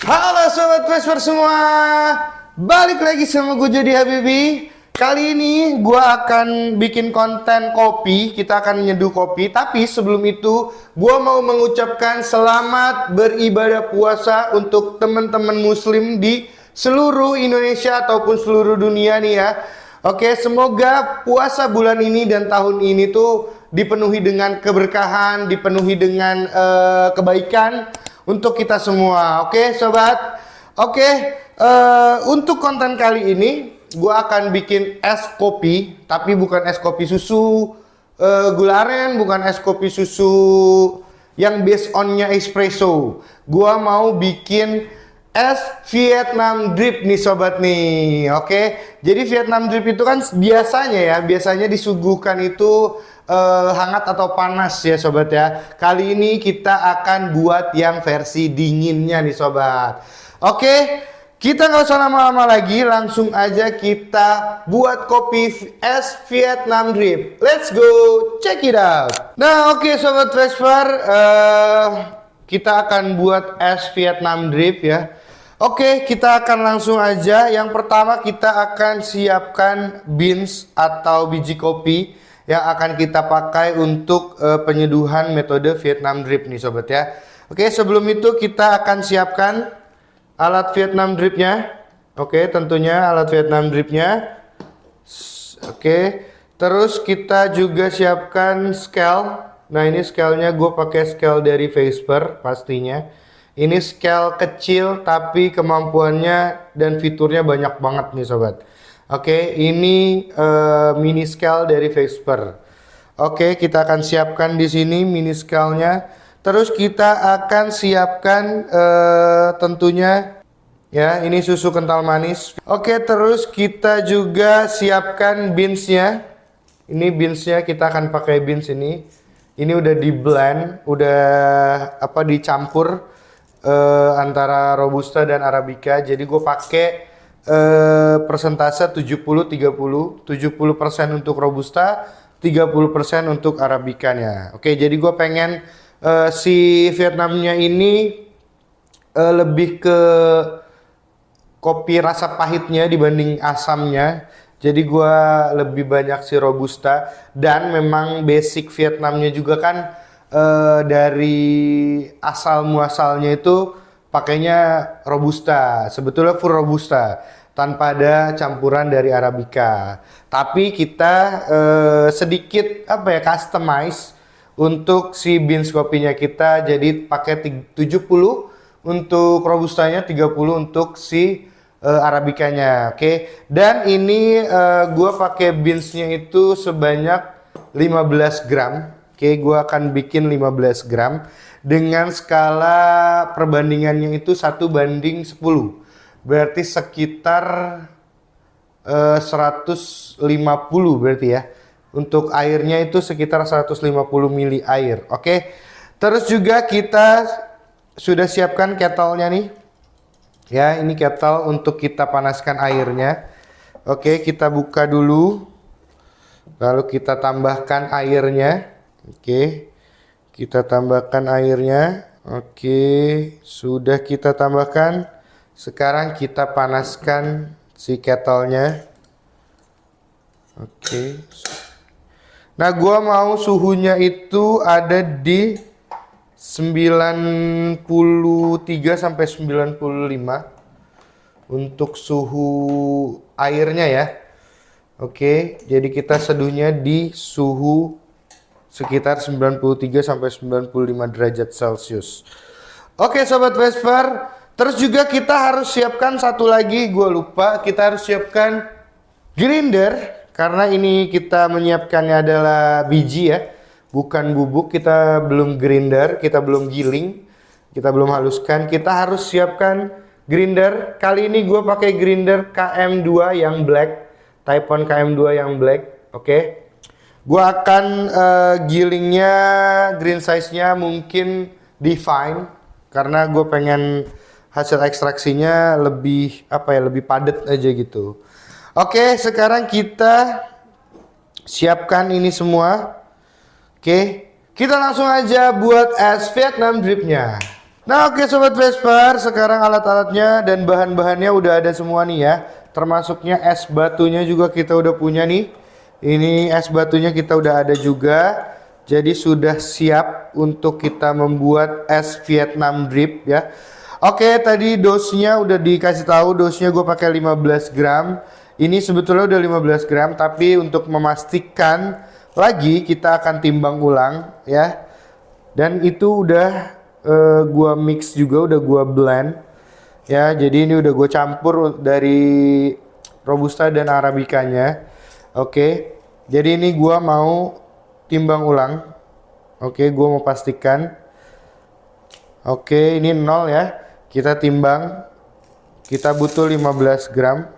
Halo Sobat Vesper semua, balik lagi sama gue Jody Habibi. Kali ini gue akan bikin konten kopi, kita akan nyeduh kopi. Tapi sebelum itu, gue mau mengucapkan selamat beribadah puasa untuk teman-teman muslim di seluruh Indonesia ataupun seluruh dunia nih ya. Oke, semoga puasa bulan ini dan tahun ini tuh dipenuhi dengan keberkahan, dipenuhi dengan kebaikan untuk kita semua. Oke sobat. Oke, untuk konten kali ini gue akan bikin es kopi, tapi bukan es kopi susu gula aren, bukan es kopi susu yang based on-nya espresso. Gue mau bikin es Vietnam drip nih sobat nih. Oke, jadi Vietnam drip itu kan biasanya disuguhkan itu hangat atau panas ya sobat ya. Kali ini kita akan buat yang versi dinginnya nih sobat. Oke, kita nggak usah lama-lama lagi, langsung aja kita buat kopi es Vietnam drip. Let's go, check it out. Nah oke sobat Vesper, kita akan buat es Vietnam drip ya. Oke, kita akan langsung aja. Yang pertama kita akan siapkan beans atau biji kopi yang akan kita pakai untuk penyeduhan metode Vietnam drip nih sobat ya. Oke, sebelum itu kita akan siapkan alat Vietnam dripnya. Oke, tentunya alat Vietnam dripnya. Oke, terus kita juga siapkan scale. Nah ini scale-nya gue pakai scale dari Vesper pastinya. Ini scale kecil tapi kemampuannya dan fiturnya banyak banget nih sobat. Oke, ini mini scale dari Vesper. Oke, kita akan siapkan di sini mini scale-nya. Terus kita akan siapkan tentunya ya, ini susu kental manis. Oke, terus kita juga siapkan beans-nya. Ini beans-nya, kita akan pakai beans ini. Ini udah di blend, udah dicampur antara Robusta dan Arabica. Jadi gue pakai persentase 70-30, 70% untuk Robusta, 30% untuk Arabicanya. Oke, jadi gue pengen si Vietnamnya ini lebih ke kopi rasa pahitnya dibanding asamnya. Jadi gue lebih banyak si Robusta, dan memang basic Vietnamnya juga kan dari asal muasalnya itu pakainya Robusta. Sebetulnya full Robusta tanpa ada campuran dari Arabica. Tapi kita sedikit customize untuk si beans kopinya kita, jadi pakai 70 untuk Robustanya, 30 untuk si Arabicanya. Oke. Dan ini gua pakai beansnya itu sebanyak 15 gram. Oke, gua akan bikin 15 gram dengan skala perbandingannya itu 1:10. Berarti sekitar 150 berarti ya. Untuk airnya itu sekitar 150 mili air. Oke. Terus juga kita sudah siapkan kettle-nya nih. Ya, ini kettle untuk kita panaskan airnya. Oke, kita buka dulu. Lalu kita tambahkan airnya. Oke. Kita tambahkan airnya. Oke, sudah kita tambahkan. Sekarang kita panaskan si kettle-nya. Oke. Nah, gua mau suhunya itu ada di 93 sampai 95 untuk suhu airnya ya. Oke, jadi kita seduhnya di suhu sekitar 93 sampai 95 derajat Celcius. Oke, sobat Vesper, terus juga kita harus siapkan satu lagi, gue lupa, kita harus siapkan grinder. Karena ini kita menyiapkannya adalah biji ya, bukan bubuk. Kita belum grinder, kita belum giling, kita belum haluskan. Kita harus siapkan grinder. Kali ini gue pakai grinder KM2 yang black, Typhon KM2 yang black. Oke, gue akan gilingnya green size-nya mungkin define, karena gue pengen hasil ekstraksinya lebih lebih padat aja gitu. Oke, sekarang kita siapkan ini semua. Oke, kita langsung aja buat es Vietnam dripnya. Nah, oke Sobat Vesper, sekarang alat-alatnya dan bahan-bahannya udah ada semua nih ya. Termasuknya es batunya juga kita udah punya nih. Ini es batunya kita udah ada juga. Jadi sudah siap untuk kita membuat es Vietnam Drip ya. Oke, tadi dosnya udah dikasih tahu, dosnya gue pakai 15 gram. Ini sebetulnya udah 15 gram, tapi untuk memastikan lagi kita akan timbang ulang ya. Dan itu udah gua mix juga, udah gua blend ya. Jadi ini udah gue campur dari robusta dan arabikanya. Oke, jadi ini gua mau timbang ulang. Oke, gua mau pastikan. Oke, ini 0 ya. Kita timbang. Kita butuh 15 gram.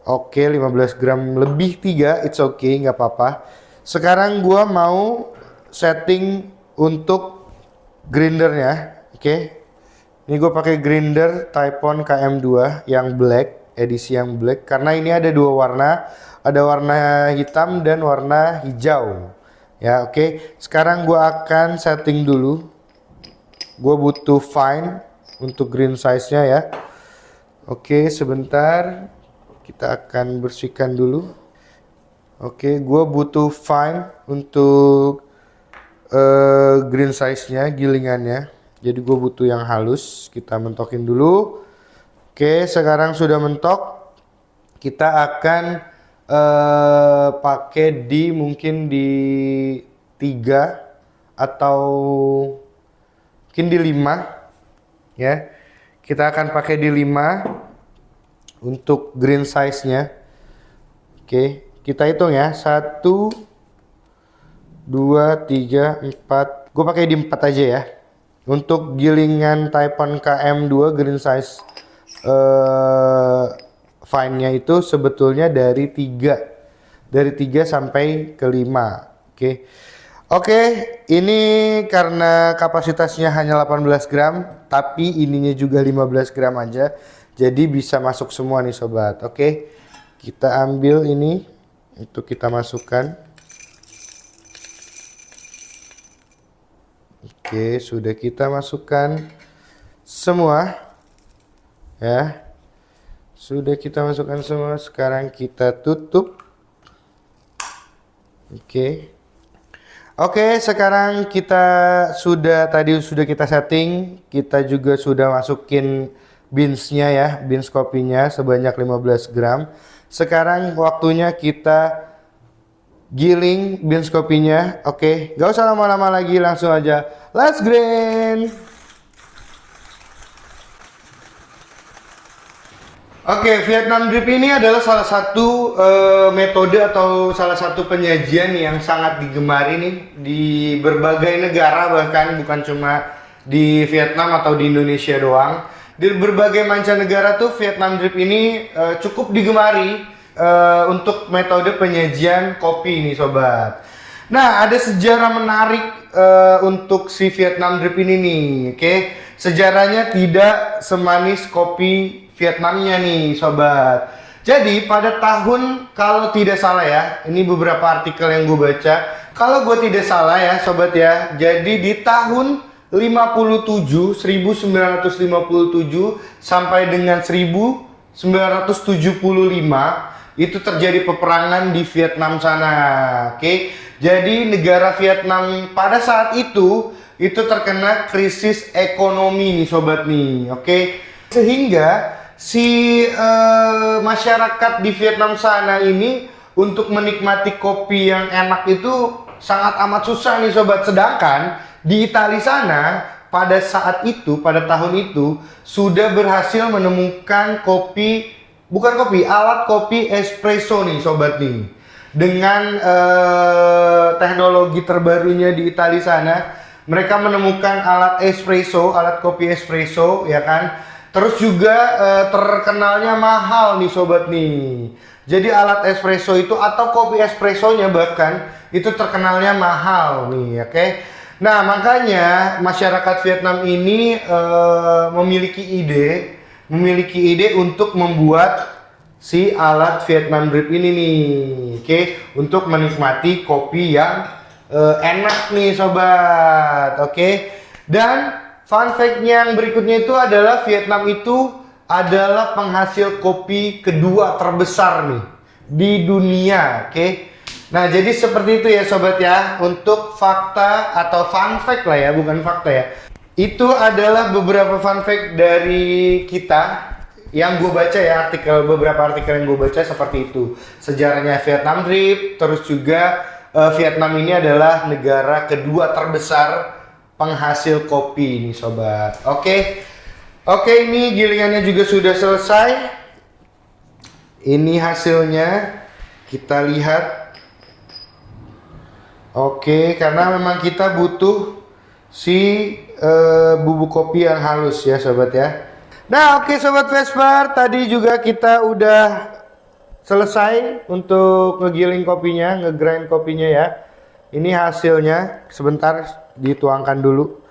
Oke, 15 gram lebih 3, it's okay, nggak apa-apa. Sekarang gua mau setting untuk grindernya. Oke. Ini gue pakai grinder Typhon KM2 yang black, edisi yang black, karena ini ada dua warna, ada warna hitam dan warna hijau. Ya, oke. Sekarang gue akan setting dulu. Gue butuh fine untuk green size-nya ya. Oke, sebentar. Kita akan bersihkan dulu. Oke, gue butuh fine untuk green size-nya, gilingannya. Jadi gue butuh yang halus. Kita mentokin dulu. Oke, sekarang sudah mentok. Kita akan pakai di mungkin di 3 atau mungkin di 5 ya. Kita akan pakai di 5 untuk green size-nya. Oke, kita hitung ya. 1 2 3 4. Gue pakai di 4 aja ya. Untuk gilingan Typhon KM2 green size fine-nya itu sebetulnya dari 3 sampai ke 5. Oke. Oke, ini karena kapasitasnya hanya 18 gram, tapi ininya juga 15 gram aja. Jadi bisa masuk semua nih sobat. Oke. Kita ambil ini untuk kita masukkan. Oke, sudah kita masukkan semua ya. Sudah kita masukkan semua, sekarang kita tutup. Oke. Oke, sekarang kita tadi sudah kita setting, kita juga sudah masukin beansnya ya, beans kopinya sebanyak 15 gram. Sekarang waktunya kita giling beans kopinya. Oke, gak usah lama-lama lagi, langsung aja let's grind. Oke, Vietnam Drip ini adalah salah satu metode atau salah satu penyajian yang sangat digemari nih di berbagai negara, bahkan bukan cuma di Vietnam atau di Indonesia doang. Di berbagai mancanegara tuh Vietnam Drip ini cukup digemari untuk metode penyajian kopi nih sobat. Nah, ada sejarah menarik untuk si Vietnam Drip ini nih. Oke, sejarahnya tidak semanis kopi Vietnamnya nih sobat. Jadi pada tahun, kalau tidak salah ya, ini beberapa artikel yang gue baca, kalau gue tidak salah ya sobat ya, jadi di tahun 1957 sampai dengan 1975 itu terjadi peperangan di Vietnam sana. Oke. Jadi negara Vietnam pada saat itu terkena krisis ekonomi nih sobat nih. Oke. Sehingga si masyarakat di Vietnam sana ini untuk menikmati kopi yang enak itu sangat amat susah nih sobat. Sedangkan di Italia sana pada saat itu, pada tahun itu sudah berhasil menemukan alat kopi espresso nih sobat nih. Dengan teknologi terbarunya di Italia sana, mereka menemukan alat kopi espresso ya kan. Terus juga terkenalnya mahal nih sobat nih. Jadi alat espresso itu atau kopi espressonya bahkan itu terkenalnya mahal nih, oke. Nah, makanya masyarakat Vietnam ini memiliki ide untuk membuat si alat Vietnam Drip ini nih, oke, untuk menikmati kopi yang enak nih sobat, oke. Dan fun fact yang berikutnya itu adalah Vietnam itu adalah penghasil kopi kedua terbesar nih di dunia, oke? Nah, jadi seperti itu ya sobat ya, untuk fakta atau fun fact lah ya, bukan fakta ya. Itu adalah beberapa fun fact dari kita yang gue baca ya, beberapa artikel yang gue baca seperti itu. Sejarahnya Vietnam Drip, terus juga Vietnam ini adalah negara kedua terbesar penghasil kopi ini sobat. Oke, ini gilingannya juga sudah selesai. Ini hasilnya, kita lihat. Oke, karena memang kita butuh si bubuk kopi yang halus ya sobat ya. Nah oke sobat Vesper, tadi juga kita udah selesai untuk ngegiling kopinya, ngegrind kopinya ya. Ini hasilnya, sebentar dituangkan dulu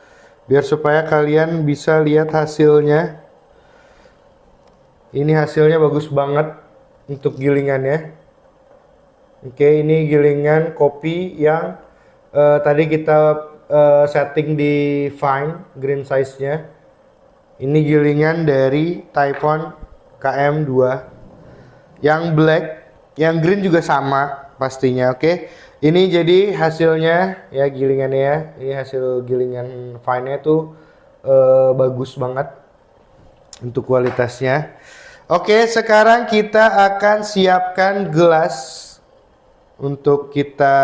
biar supaya kalian bisa lihat hasilnya. Ini hasilnya bagus banget untuk gilingannya. Oke, ini gilingan kopi yang tadi kita setting di fine green size nya. Ini gilingan dari Typhon KM2 yang black, yang green juga sama pastinya. Oke, ini jadi hasilnya ya, gilingannya ya. Ini hasil gilingan fine nya tuh bagus banget untuk kualitasnya. Oke, sekarang kita akan siapkan gelas untuk kita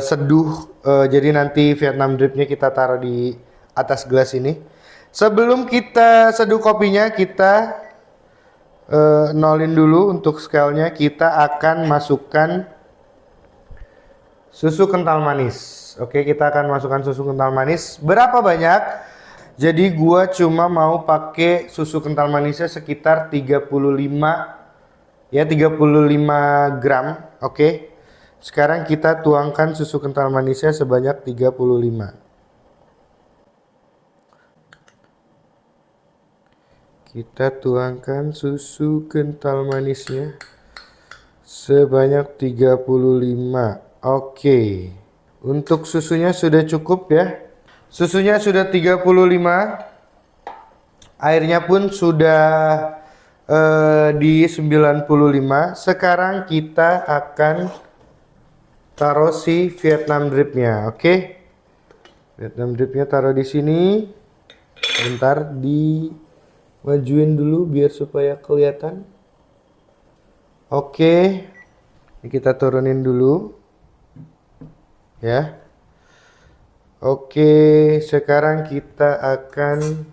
seduh. Jadi nanti Vietnam Dripnya kita taruh di atas gelas ini. Sebelum kita seduh kopinya, kita nolin dulu untuk scale-nya. Kita akan masukkan susu kental manis. Oke, kita akan masukkan susu kental manis. Berapa banyak? Jadi gua cuma mau pakai susu kental manisnya sekitar 35 gram. Oke. Sekarang kita tuangkan susu kental manisnya sebanyak 35. Kita tuangkan susu kental manisnya sebanyak 35. Oke. Untuk susunya sudah cukup ya. Susunya sudah 35. Airnya pun sudah di 95. Sekarang kita akan taruh si Vietnam Dripnya, oke? Vietnam Dripnya taruh di sini. Bentar, dimajuin dulu biar supaya kelihatan. Oke, ini kita turunin dulu, ya. Oke, sekarang kita akan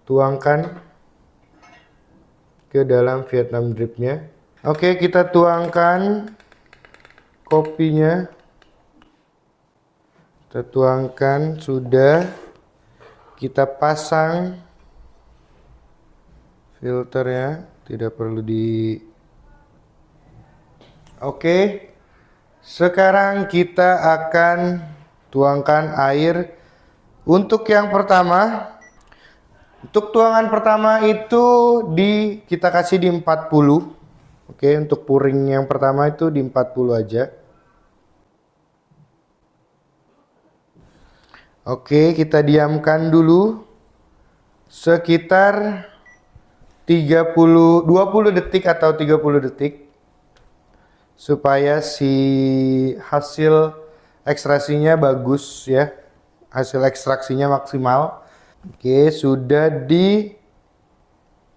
tuangkan ke dalam Vietnam Dripnya. Oke, kita tuangkan kopinya, kita tuangkan, sudah. Kita pasang filternya, tidak perlu di. Oke, sekarang kita akan tuangkan air untuk yang pertama. Untuk tuangan pertama itu kita kasih di 40. Oke, untuk pouring yang pertama itu di 40 aja. Oke, kita diamkan dulu sekitar 20 detik atau 30 detik supaya si hasil ekstraksinya bagus ya. Hasil ekstraksinya maksimal. Oke, sudah di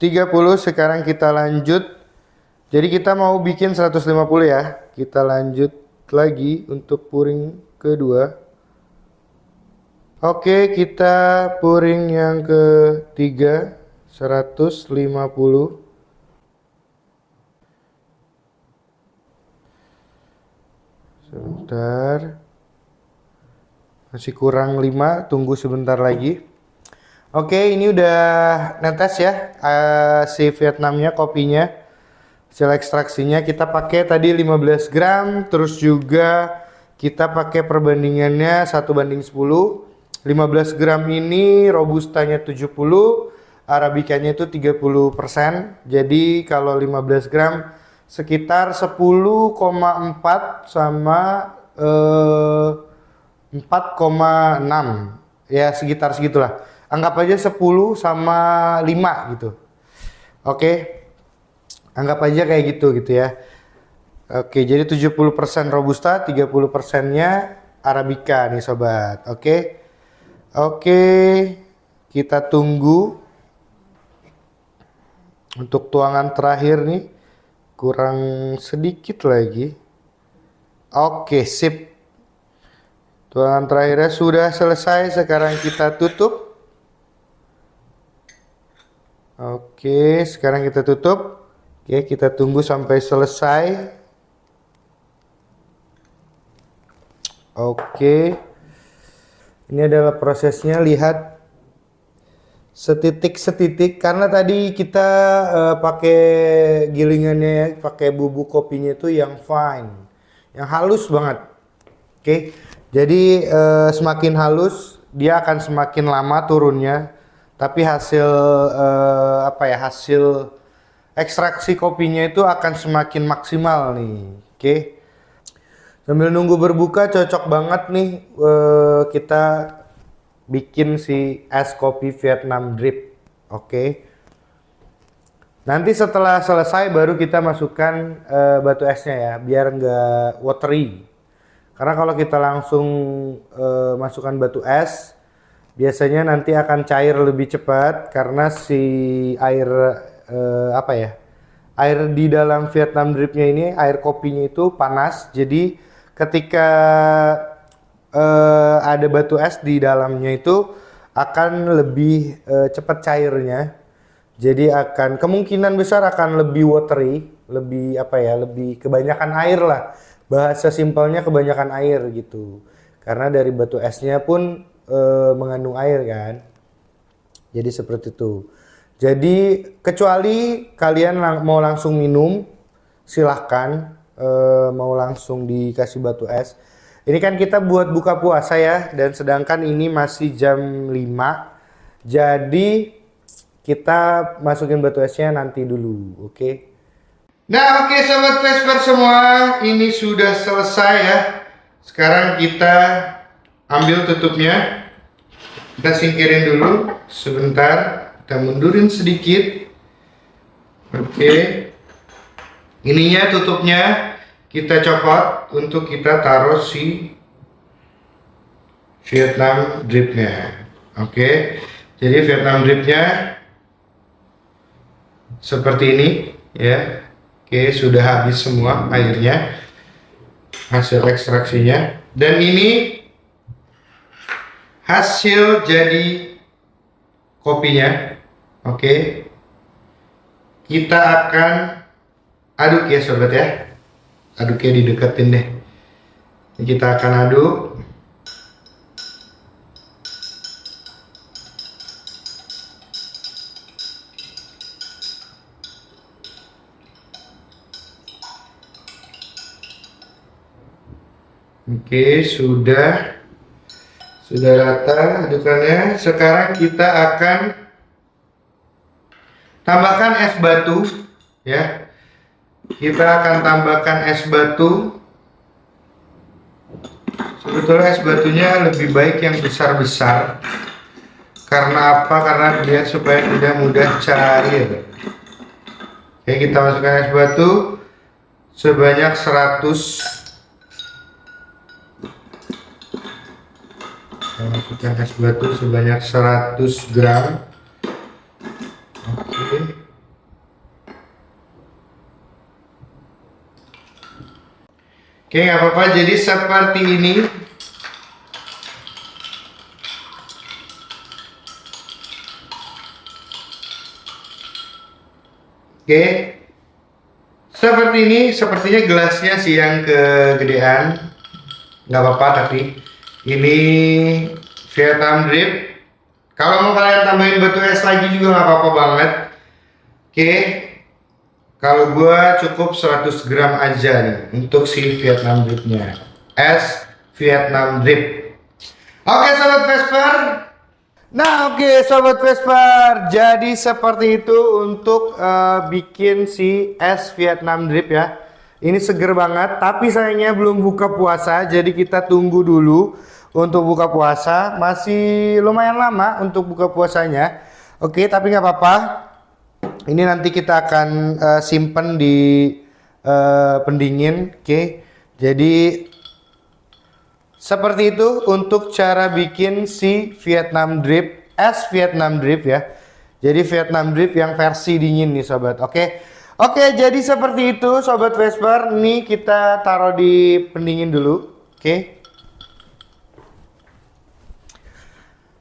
30. Sekarang kita lanjut. Jadi kita mau bikin 150 ya. Kita lanjut lagi untuk pouring kedua. Oke, kita pouring yang ketiga 150. Sebentar. Masih kurang 5, tunggu sebentar lagi. Oke, ini udah netes ya si Vietnamnya, kopinya. Hasil ekstraksinya kita pakai tadi 15 gram, terus juga kita pakai perbandingannya 1:10. 15 gram ini robustanya 70, arabikanya itu 30%. Jadi kalau 15 gram sekitar 10,4 sama 4,6 Ya sekitar segitulah. Anggap aja 10 sama 5 gitu. Oke. Anggap aja kayak gitu ya. Oke, jadi 70% Robusta, 30%-nya Arabica nih sobat. Oke. Oke, kita tunggu untuk tuangan terakhir nih. Kurang sedikit lagi. Oke, sip. Tuangan terakhirnya sudah selesai. Sekarang kita tutup. Oke, sekarang kita tutup. Oke, kita tunggu sampai selesai. Oke. Ini adalah prosesnya, lihat setitik-setitik karena tadi kita pakai gilingannya ya, pakai bubuk kopinya itu yang fine, yang halus banget. Oke. Jadi semakin halus dia akan semakin lama turunnya, tapi hasil hasil ekstraksi kopinya itu akan semakin maksimal nih. Oke. Sambil nunggu berbuka cocok banget nih kita bikin si es kopi Vietnam Drip. Oke. Nanti setelah selesai baru kita masukkan batu esnya ya, biar nggak watery. Karena kalau kita langsung masukkan batu es, biasanya nanti akan cair lebih cepat karena si air air di dalam Vietnam Dripnya ini, air kopinya itu panas. Jadi ketika ada batu es di dalamnya itu akan lebih cepat cairnya. Jadi akan kemungkinan besar akan lebih watery, lebih lebih kebanyakan air lah. Bahasa simpelnya kebanyakan air gitu. Karena dari batu esnya pun mengandung air kan. Jadi seperti itu. Jadi kecuali kalian mau langsung minum, silahkan. Mau langsung dikasih batu es. Ini kan kita buat buka puasa ya, dan sedangkan ini masih jam 5. Jadi kita masukin batu esnya nanti dulu, oke? Nah, oke sobat Vesper semua, ini sudah selesai ya. Sekarang kita ambil tutupnya. Kita singkirin dulu sebentar, kita mundurin sedikit. Oke. Ininya tutupnya kita copot untuk kita taruh si Vietnam Dripnya. Oke. Jadi Vietnam Dripnya seperti ini ya. Oke, sudah habis semua airnya, hasil ekstraksinya. Dan ini hasil jadi kopinya. Oke. Kita akan aduk ya sobat ya, aduknya dideketin deh. Kita akan aduk. Oke, sudah rata adukannya. Sekarang kita akan tambahkan es batu ya. Kita akan tambahkan es batu. Sebetulnya es batunya lebih baik yang besar-besar. Karena apa? Karena biar supaya tidak mudah cair. Oke, kita masukkan es batu sebanyak 100. Kita masukkan es batu sebanyak 100 gram. Oke. Oke, nggak apa-apa. Jadi seperti ini. Oke, seperti ini. Sepertinya gelasnya sih yang kegedean. Nggak apa-apa, tapi ini Vietnam Drip. Kalau mau kalian tambahin batu es lagi juga nggak apa-apa banget. Oke. Kalau gua cukup 100 gram aja nih untuk si Vietnam Dripnya. Es Vietnam Drip. Oke sobat Vesper. Nah oke sobat Vesper. Jadi seperti itu untuk bikin si es Vietnam Drip ya. Ini seger banget, tapi sayangnya belum buka puasa, jadi kita tunggu dulu untuk buka puasa. Masih lumayan lama untuk buka puasanya. Oke, tapi nggak apa-apa. Ini nanti kita akan simpen di pendingin. Oke, jadi seperti itu untuk cara bikin si Vietnam Drip, es Vietnam Drip ya. Jadi Vietnam Drip yang versi dingin nih sobat. Oke, jadi seperti itu sobat Vesper. Nih kita taruh di pendingin dulu. Oke.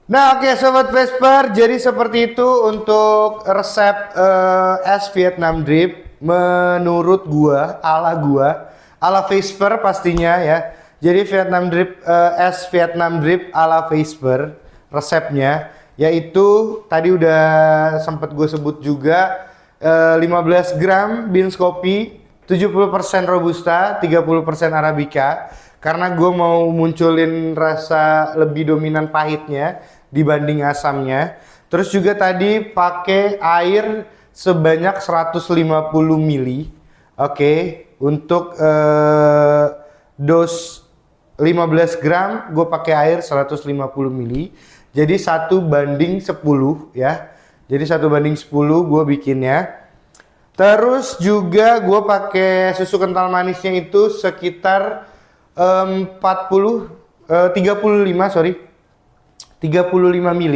Nah oke sobat Vesper, jadi seperti itu untuk resep es Vietnam Drip menurut gua, ala Vesper pastinya ya. Jadi Vietnam Drip, es Vietnam Drip ala Vesper resepnya, yaitu tadi udah sempat gue sebut juga 15 gram beans kopi, 70% robusta, 30% arabica. Karena gue mau munculin rasa lebih dominan pahitnya dibanding asamnya. Terus juga tadi pakai air sebanyak 150 ml. Oke, untuk dos 15 gram gue pakai air 150 ml. Jadi 1:10 ya. Jadi 1:10 gue bikinnya. Terus juga gue pakai susu kental manisnya itu sekitar 35 ml.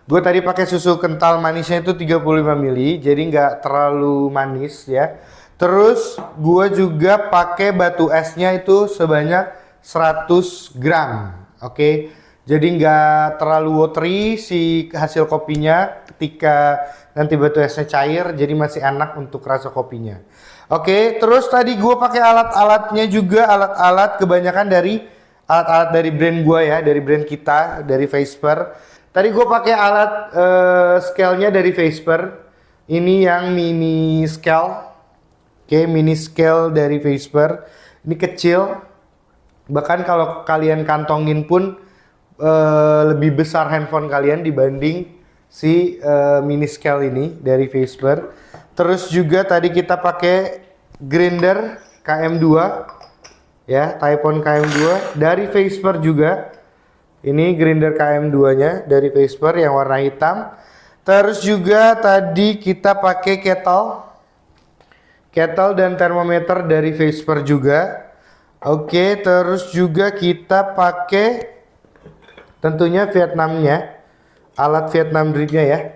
Gue tadi pakai susu kental manisnya itu 35 ml, jadi nggak terlalu manis ya. Terus gue juga pakai batu esnya itu sebanyak 100 gram. Oke. Jadi nggak terlalu watery si hasil kopinya ketika nanti batu esnya cair, jadi masih enak untuk rasa kopinya. Oke, terus tadi gue pakai alat-alatnya juga, alat-alat kebanyakan dari alat-alat dari brand gue ya, dari brand kita, dari Vesper. Tadi gue pakai alat scale-nya dari Vesper. Ini yang mini scale. Oke, mini scale dari Vesper. Ini kecil. Bahkan kalau kalian kantongin pun lebih besar handphone kalian dibanding si mini scale ini dari Vesper. Terus juga tadi kita pakai grinder KM2 ya, Typhon KM2 dari Vesper juga. Ini grinder KM2 nya dari Vesper yang warna hitam. Terus juga tadi kita pakai kettle dan termometer dari Vesper juga. Oke, terus juga kita pakai tentunya Vietnamnya, alat Vietnam dripnya ya.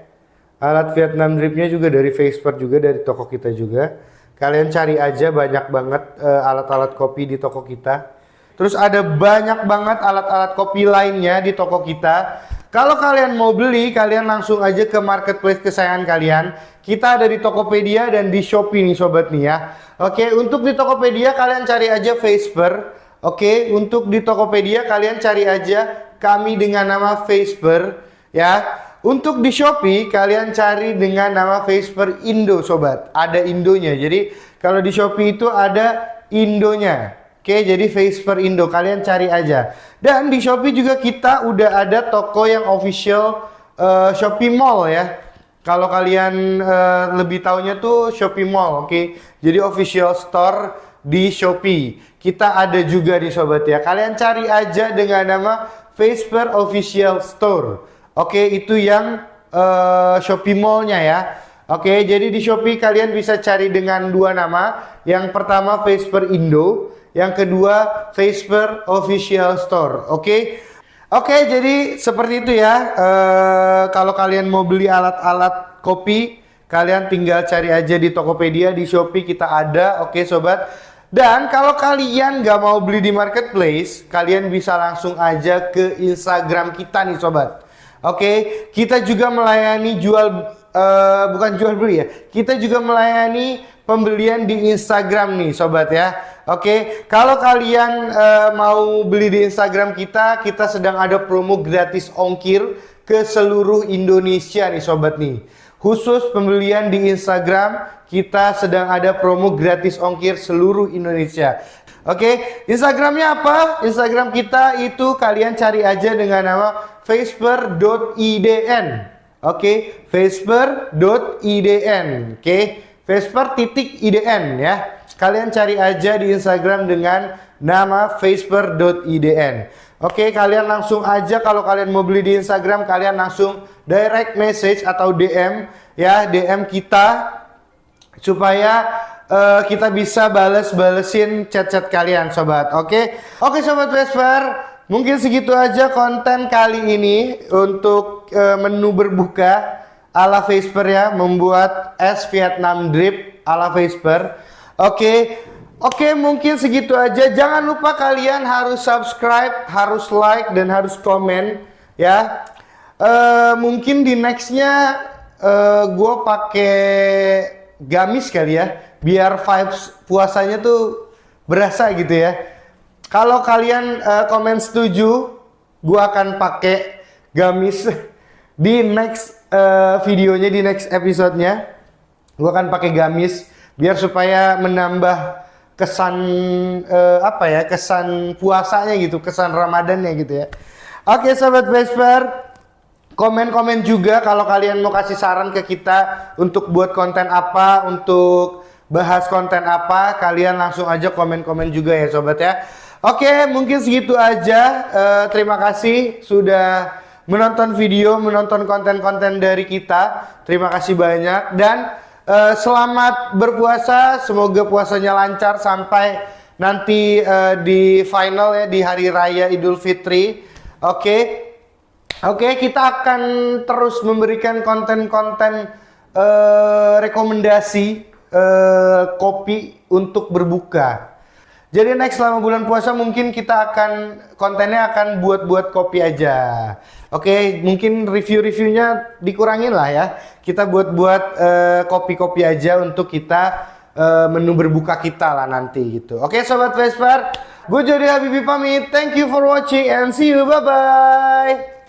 Alat Vietnam dripnya juga dari Vesper juga, dari toko kita juga. Kalian cari aja, banyak banget alat-alat kopi di toko kita. Terus ada banyak banget alat-alat kopi lainnya di toko kita. Kalau kalian mau beli, kalian langsung aja ke marketplace kesayangan kalian. Kita ada di Tokopedia dan di Shopee nih sobat nih ya. Oke, untuk di Tokopedia kalian cari aja Vesper. Oke, untuk di Tokopedia kalian cari aja kami dengan nama Vesper ya. Untuk di Shopee kalian cari dengan nama Vesper Indo sobat. Ada Indonya. Jadi kalau di Shopee itu ada Indonya. Oke, jadi Vesper Indo kalian cari aja. Dan di Shopee juga kita udah ada toko yang official Shopee Mall ya. Kalau kalian lebih taunya tuh Shopee Mall, oke. Jadi official store di Shopee. Kita ada juga di sobat ya. Kalian cari aja dengan nama Vesper Official Store. Oke, itu yang Shopee Mall-nya ya. Oke, jadi di Shopee kalian bisa cari dengan dua nama. Yang pertama Vesper Indo, yang kedua Vesper Official Store. Oke, jadi seperti itu ya. Kalau kalian mau beli alat-alat kopi, kalian tinggal cari aja di Tokopedia, di Shopee kita ada. Oke sobat. Dan kalau kalian nggak mau beli di marketplace, kalian bisa langsung aja ke Instagram kita nih sobat. Oke, kita juga melayani bukan jual beli ya. Kita juga melayani pembelian di Instagram nih sobat ya. Oke, kalau kalian mau beli di Instagram kita sedang ada promo gratis ongkir ke seluruh Indonesia nih sobat nih. Khusus pembelian di Instagram, kita sedang ada promo gratis ongkir seluruh Indonesia. Oke, Instagramnya apa? Instagram kita itu kalian cari aja dengan nama vesper.idn. Oke, vesper.idn. Oke, vesper.idn ya. Kalian cari aja di Instagram dengan nama vesper.idn. Oke, kalian langsung aja kalau kalian mau beli di Instagram, kalian langsung direct message atau DM ya, DM kita supaya kita bisa balesin chat-chat kalian sobat. Oke sobat Vesper, mungkin segitu aja konten kali ini untuk menu berbuka ala Vesper ya, membuat es Vietnam drip ala Vesper. Oke, mungkin segitu aja. Jangan lupa kalian harus subscribe, harus like, dan harus komen ya. Mungkin di nextnya gue pakai gamis kali ya, biar vibes puasanya tuh berasa gitu ya. Kalau kalian komen setuju, gue akan pakai gamis di next videonya, di next episodenya. Gue akan pakai gamis biar supaya menambah kesan kesan puasanya gitu, kesan Ramadannya gitu ya. Oke sobat Vesper, komen-komen juga kalau kalian mau kasih saran ke kita untuk buat konten apa, untuk bahas konten apa, kalian langsung aja komen-komen juga ya sobat ya. Oke, mungkin segitu aja. Terima kasih sudah menonton video, menonton konten-konten dari kita. Terima kasih banyak dan selamat berpuasa, semoga puasanya lancar sampai nanti di final ya, di hari raya Idul Fitri. Oke, kita akan terus memberikan konten-konten rekomendasi kopi untuk berbuka. Jadi next selama bulan puasa mungkin kita akan kontennya akan buat kopi aja. Oke, mungkin review-reviewnya dikurangin lah ya. Kita buat kopi-kopi aja untuk kita menu berbuka kita lah nanti gitu. Oke sobat Vesper, gue Jody Habibie pamit. Thank you for watching and see you, bye bye.